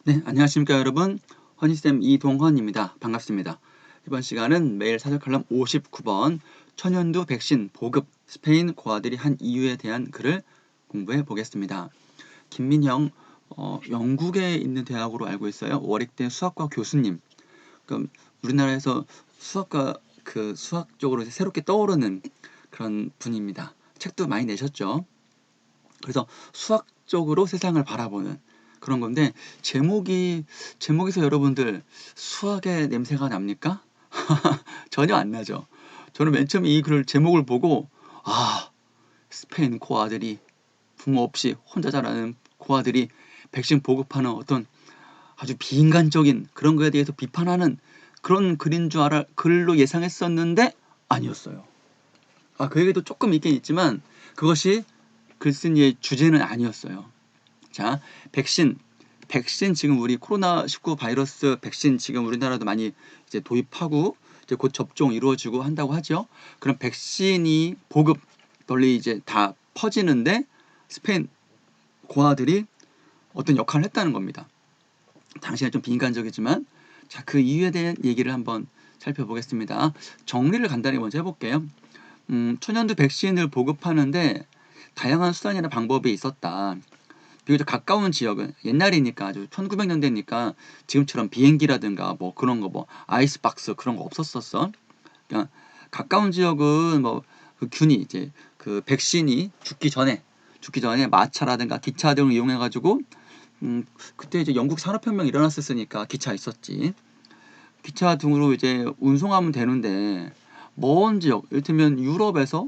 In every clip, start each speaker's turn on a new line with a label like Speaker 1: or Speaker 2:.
Speaker 1: 네, 안녕하십니까 여러분. 허니쌤 이동헌입니다. 반갑습니다. 이번 시간은 매일 사설 칼럼 59번 천연두 백신 보급 스페인 고아들이 한 이유에 대한 글을 공부해 보겠습니다. 김민형 영국에 있는 대학으로 알고 있어요. 워릭대 수학과 교수님. 그럼 우리나라에서 수학과 수학 쪽으로 새롭게 떠오르는 그런 분입니다. 책도 많이 내셨죠. 그래서 수학 적으로 세상을 바라보는 그런 건데 제목에서 여러분들 수학의 냄새가 납니까? 전혀 안 나죠. 저는 맨 처음에 이 글 제목을 보고 스페인 고아들이 부모 없이 혼자 자라는 고아들이 백신 보급하는 어떤 아주 비인간적인 그런 거에 대해서 비판하는 그런 글인 줄 글로 예상했었는데 아니었어요. 그 얘기도 조금 있긴 있지만 그것이 글쓴이의 주제는 아니었어요. 자, 백신 지금 우리 코로나19 바이러스 백신 지금 우리나라도 많이 이제 도입하고 이제 곧 접종 이루어지고 한다고 하죠. 그럼 백신이 보급 널리 이제 다 퍼지는데 스페인 고아들이 어떤 역할을 했다는 겁니다. 당시에는 좀 비인간적이지만 자, 그 이유에 대한 얘기를 한번 살펴보겠습니다. 정리를 간단히 먼저 해볼게요. 천연두 백신을 보급하는데 다양한 수단이나 방법이 있었다. 비교적 가까운 지역은 옛날이니까 아주 1900년대니까 지금처럼 비행기라든가 뭐 그런 거 뭐 아이스박스 그런 거 없었었어. 그러니까 가까운 지역은 그 균이 이제 그 백신이 죽기 전에 마차라든가 기차 등을 이용해 가지고 그때 이제 영국 산업혁명 일어났었으니까 기차 있었지. 기차 등으로 이제 운송하면 되는데 먼 지역, 이를테면 유럽에서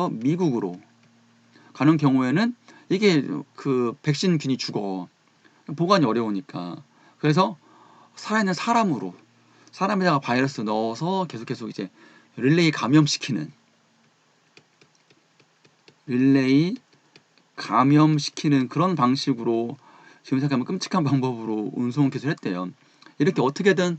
Speaker 1: 미국으로 가는 경우에는 이게 그 백신균이 죽어. 보관이 어려우니까. 그래서 살아있는 사람에다가 바이러스 넣어서 계속 이제 릴레이 감염시키는 그런 방식으로 지금 생각하면 끔찍한 방법으로 운송을 계속 했대요. 이렇게 어떻게든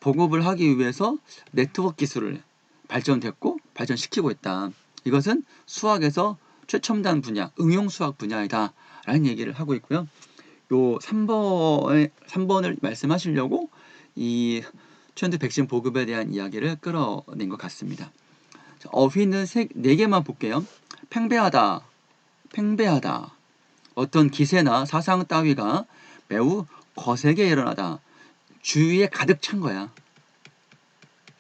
Speaker 1: 보급을 하기 위해서 네트워크 기술을 발전시키고 있다. 이것은 수학에서 최첨단 분야, 응용 수학 분야이다. 라는 얘기를 하고 있고요. 요 3번을 말씀하시려고 이 천연두 백신 보급에 대한 이야기를 끌어낸 것 같습니다. 자, 어휘는 4개만 볼게요. 팽배하다. 어떤 기세나 사상 따위가 매우 거세게 일어나다. 주위에 가득 찬 거야.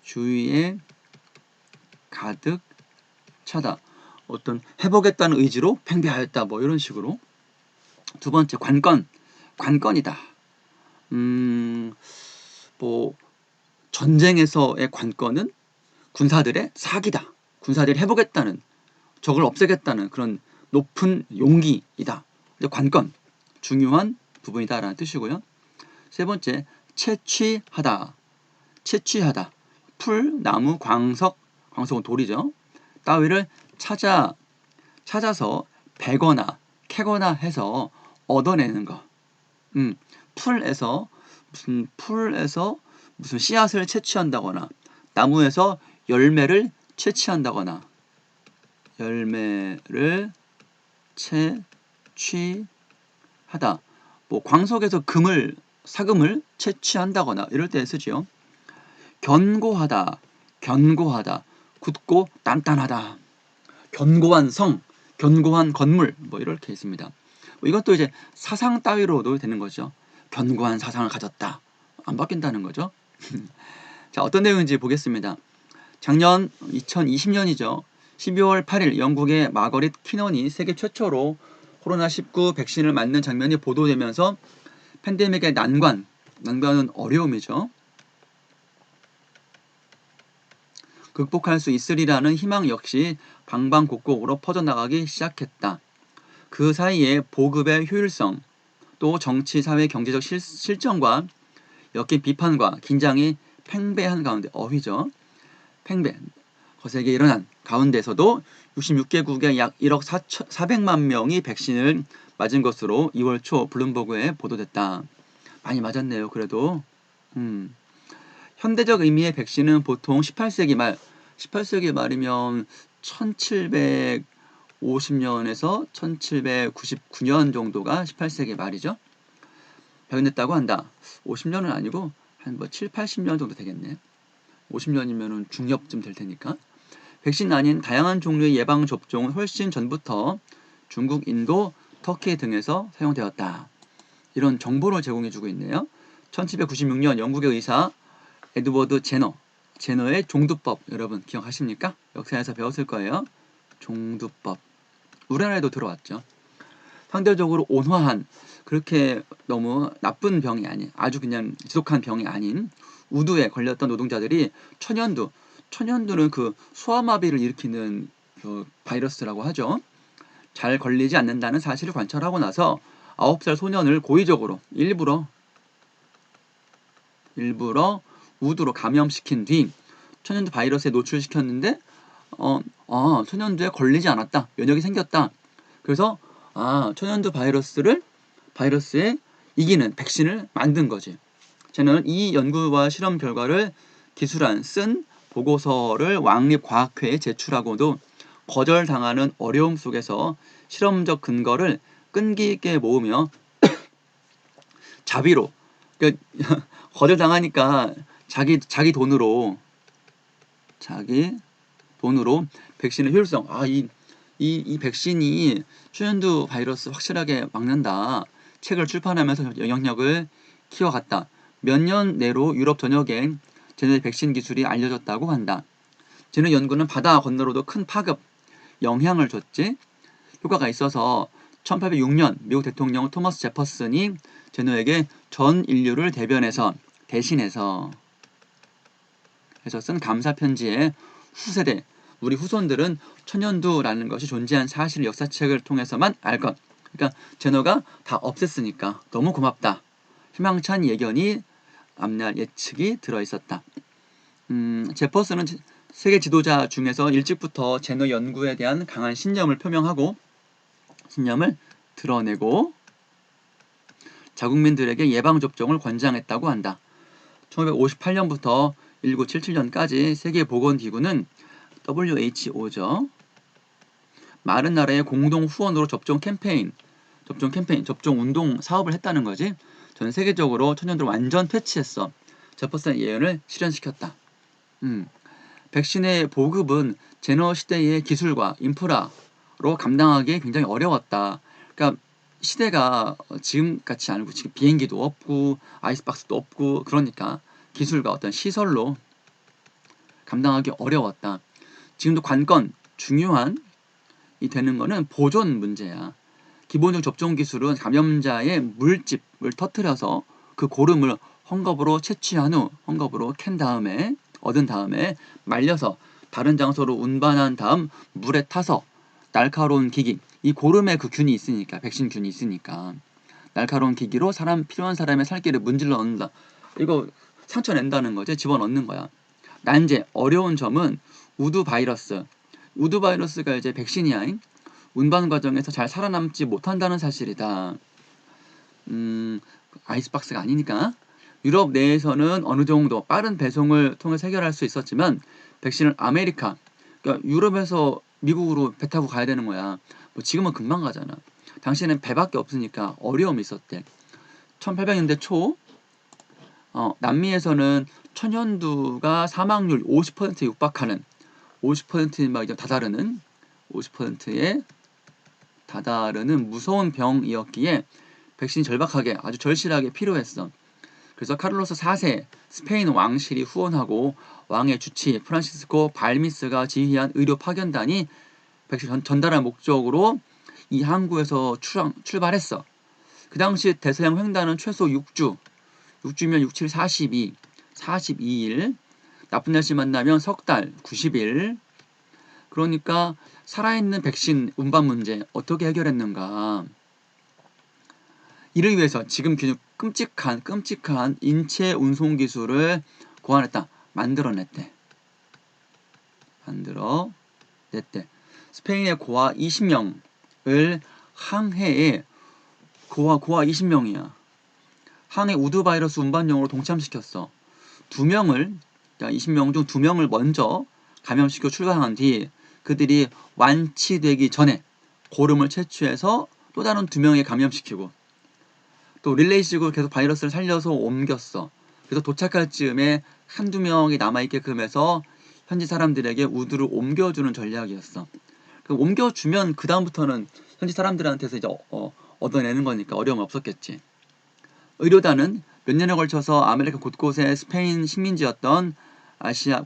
Speaker 1: 주위에 가득 차다. 어떤 해보겠다는 의지로 팽배하였다. 뭐 이런 식으로. 두 번째 관건이다. 뭐 전쟁에서의 관건은 군사들의 사기다. 군사들이 해보겠다는 적을 없애겠다는 그런 높은 용기이다. 관건 중요한 부분이다라는 뜻이고요. 세 번째 채취하다. 풀, 나무, 광석은 돌이죠. 따위를 찾아서 베거나 캐거나 해서 얻어내는 거. 풀에서 무슨 씨앗을 채취한다거나 나무에서 열매를 채취한다거나 열매를 채취하다. 뭐 광석에서 사금을 채취한다거나 이럴 때 쓰지요. 견고하다. 굳고 단단하다. 견고한 견고한 건물 뭐 이렇게 있습니다. 이것도 이제 사상 따위로도 되는 거죠. 견고한 사상을 가졌다. 안 바뀐다는 거죠. 자, 어떤 내용인지 보겠습니다. 작년 2020년이죠. 12월 8일 영국의 마거릿 키넌이 세계 최초로 코로나19 백신을 맞는 장면이 보도되면서 팬데믹의 난관은 어려움이죠. 극복할 수 있으리라는 희망 역시 방방곡곡으로 퍼져나가기 시작했다. 그 사이에 보급의 효율성, 또 정치, 사회, 경제적 실정과 엮인 비판과 긴장이 팽배한 가운데 어휘죠. 거세게 일어난 가운데서도 66개국의 약 1억 400만 명이 백신을 맞은 것으로 2월 초 블룸버그에 보도됐다. 많이 맞았네요. 그래도 현대적 의미의 백신은 보통 18세기 말이면 50년에서 1799년 정도가 18세기 말이죠. 발견됐다고 한다. 50년은 아니고 한 뭐 7, 80년 정도 되겠네. 50년이면은 중엽쯤 될 테니까. 백신 아닌 다양한 종류의 예방 접종은 훨씬 전부터 중국, 인도, 터키 등에서 사용되었다. 이런 정보를 제공해주고 있네요. 1796년 영국의 의사 에드워드 제너의 종두법 여러분 기억하십니까? 역사에서 배웠을 거예요. 종두법. 우리나라에도 들어왔죠. 상대적으로 온화한 그렇게 너무 나쁜 병이 아닌 아주 그냥 지독한 병이 아닌 우두에 걸렸던 노동자들이 천연두는 그 소아마비를 일으키는 그 바이러스라고 하죠. 잘 걸리지 않는다는 사실을 관찰하고 나서 9살 소년을 고의적으로 일부러 우두로 감염시킨 뒤 천연두 바이러스에 노출시켰는데 천연두에 걸리지 않았다. 면역이 생겼다. 그래서 천연두 바이러스에 이기는 백신을 만든 거지. 저는 이 연구와 실험 결과를 쓴 보고서를 왕립과학회에 제출하고도 거절당하는 어려움 속에서 실험적 근거를 끈기 있게 모으며 자비로 그러니까 거절당하니까 자기 돈으로 백신의 효율성 이 백신이 천연두 바이러스 확실하게 막는다. 책을 출판하면서 영향력을 키워갔다. 몇 년 내로 유럽 전역에 제네 백신 기술이 알려졌다고 한다. 제네 연구는 바다 건너로도 큰 파급, 영향을 줬지. 효과가 있어서 1806년 미국 대통령 토머스 제퍼슨이 제노에게 전 인류를 대신해서 쓴 감사 편지에 후세대 우리 후손들은 천연두라는 것이 존재한 사실을 역사책을 통해서만 알 것. 그러니까 제노가 다 없앴으니까 너무 고맙다. 희망찬 예견이 앞날 예측이 들어있었다. 제퍼슨은 세계 지도자 중에서 일찍부터 제노 연구에 대한 강한 신념을 드러내고 자국민들에게 예방접종을 권장했다고 한다. 1958년부터 1977년까지 세계보건기구는 WHO죠. 많은 나라의 공동 후원으로 접종 운동 사업을 했다는 거지. 전 세계적으로 천연두를 완전 퇴치했어. 제퍼슨의 예언을 실현시켰다. 백신의 보급은 제너 시대의 기술과 인프라로 감당하기 굉장히 어려웠다. 그러니까 시대가 지금같이 아니고 지금 비행기도 없고 아이스박스도 없고 그러니까 기술과 어떤 시설로 감당하기 어려웠다. 지금도 관건 중요한 이 되는 거는 보존 문제야. 기본적 접종 기술은 감염자의 물집을 터뜨려서 그 고름을 헝겊으로 채취한 후 얻은 다음에 말려서 다른 장소로 운반한 다음 물에 타서 날카로운 기기, 이 고름에 그 균이 있으니까 백신 균이 있으니까 날카로운 기기로 필요한 사람의 살기를 문질러 넣는다. 이거 상처 낸다는 거지. 집어넣는 거야. 난제 어려운 점은 우두 바이러스가 이제 백신이야. 운반 과정에서 잘 살아남지 못한다는 사실이다. 아이스박스가 아니니까. 유럽 내에서는 어느 정도 빠른 배송을 통해서 해결할 수 있었지만 백신을 그러니까 유럽에서 미국으로 배 타고 가야 되는 거야. 뭐 지금은 금방 가잖아. 당시에는 배밖에 없으니까 어려움이 있었대. 1800년대 초 남미에서는 천연두가 사망률 50%에 육박하는 50%에 막 다다르는 50%에 다다르는 무서운 병이었기에 백신이 절박하게 아주 절실하게 필요했어. 그래서 카를로스 4세 스페인 왕실이 후원하고 왕의 주치 프란시스코 발미스가 지휘한 의료 파견단이 백신 전달할 목적으로 이 항구에서 출발했어. 그 당시 대서양 횡단은 최소 6주면 6, 7, 42일 나쁜 날씨 만나면 석 달 90일. 그러니까 살아있는 백신 운반 문제 어떻게 해결했는가. 이를 위해서 지금 끔찍한 인체 운송 기술을 만들어냈대. 스페인의 고아 20명을 항해에 고아 20명이야. 항해 우두 바이러스 운반용으로 동참시켰어. 20명 중 2명을 먼저 감염시켜 출강한 뒤 그들이 완치되기 전에 고름을 채취해서 또 다른 2명에 감염시키고 또 릴레이식으로 계속 바이러스를 살려서 옮겼어. 그래서 도착할 즈음에 한두 명이 남아있게끔 해서 현지 사람들에게 우두를 옮겨주는 전략이었어. 옮겨주면 그 다음부터는 현지 사람들한테서 이제 얻어내는 거니까 어려움 없었겠지. 의료단은 몇 년에 걸쳐서 아메리카 곳곳에 스페인 식민지였던 아시아,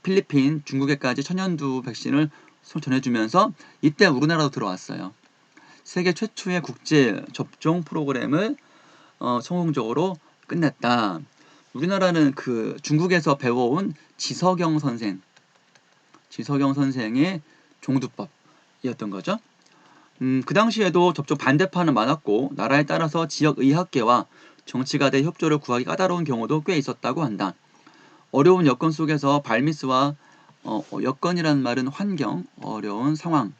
Speaker 1: 필리핀, 중국에까지 천연두 백신을 전해주면서 이때 우리나라도 들어왔어요. 세계 최초의 국제 접종 프로그램을 성공적으로 끝냈다. 우리나라는 그 중국에서 배워온 지석영 선생의 종두법이었던 거죠. 그 당시에도 접종 반대파는 많았고 나라에 따라서 지역 의학계와 정치가들의 협조를 구하기 까다로운 경우도 꽤 있었다고 한다. 어려운 여건 속에서 발미스와 여건이라는 말은 환경, 어려운 상황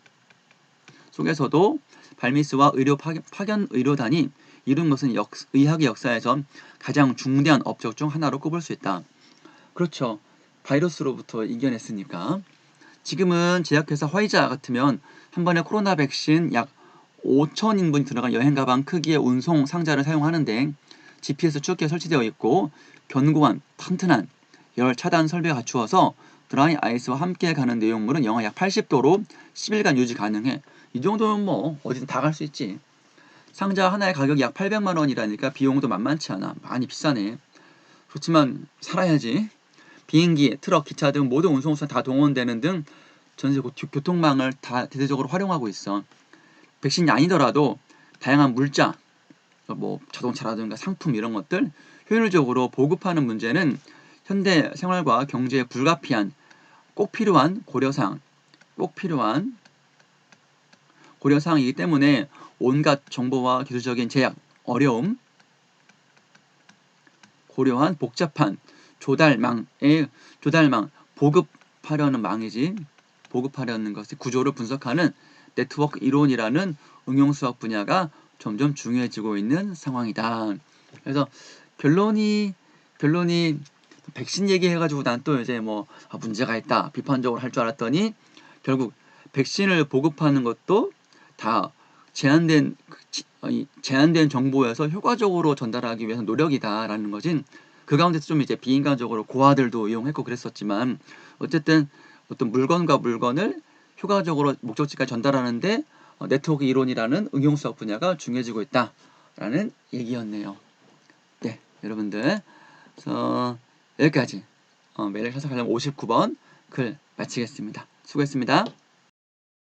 Speaker 1: 속에서도 발미스와 의료 파견 의료단이 이룬 것은 의학의 역사에서 가장 중대한 업적 중 하나로 꼽을 수 있다. 그렇죠. 바이러스로부터 이겨냈으니까. 지금은 제약회사 화이자 같으면 한 번에 코로나 백신 약 5,000인분이 들어간 여행 가방 크기의 운송 상자를 사용하는데 GPS 추적기가 설치되어 있고 견고한 튼튼한 열 차단 설비가 갖추어서 드라이 아이스와 함께 가는 내용물은 영하 약 80도로 10일간 유지 가능해. 이 정도면 뭐 어디든 다 갈 수 있지. 상자 하나의 가격이 약 800만 원이라니까 비용도 만만치 않아. 많이 비싸네. 그렇지만 살아야지. 비행기, 트럭, 기차 등 모든 운송수단 다 동원되는 등 전세 교통망을 다 대대적으로 활용하고 있어. 백신이 아니더라도 다양한 물자, 뭐 자동차라든가 상품 이런 것들 효율적으로 보급하는 문제는 현대 생활과 경제에 불가피한 꼭 필요한 고려사항이기 때문에 온갖 정보와 기술적인 제약, 어려움, 고려한 복잡한 조달망, 보급하려는 것의 구조를 분석하는 네트워크 이론이라는 응용수학 분야가 점점 중요해지고 있는 상황이다. 그래서 결론이 백신 얘기해가지고 난 또 이제 뭐 문제가 있다 비판적으로 할 줄 알았더니 결국 백신을 보급하는 것도 다 제한된 정보에서 효과적으로 전달하기 위해서 노력이다라는 거지. 그 가운데서 좀 이제 비인간적으로 고화들도 이용했고 그랬었지만 어쨌든 어떤 물건과 물건을 효과적으로 목적지까지 전달하는데 네트워크 이론이라는 응용수학 분야가 중요해지고 있다라는 얘기였네요. 네, 여러분들. 그래서 여기까지 매일 사석하려면 59번 글 마치겠습니다. 수고했습니다.